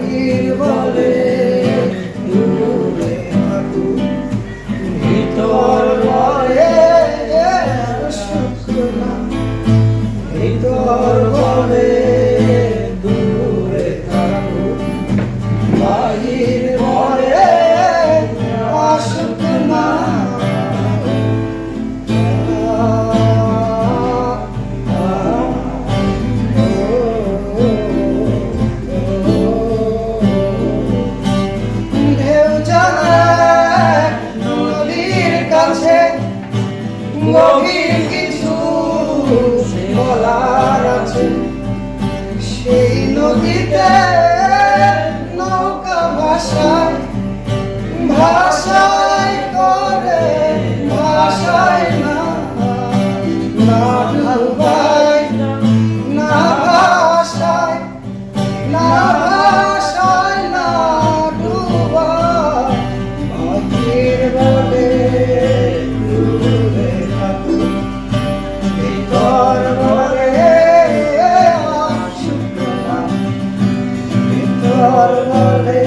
বাহির বলে দূরে থাকুক, ভিতর বলে সুখ না, ভিতর বলে দূরে থাকুক, বাহির বলে আসুক না। গভীর কিছু বলার আছে, সেই নদীতে নৌকা ভাষায় ভাষায় করে ভাষায় না, না ডুবায় না ভাষায়, না ভাষায় না ডুবায়, বাহির বলে ভিতর বলে আসুক না, ভিতর বলে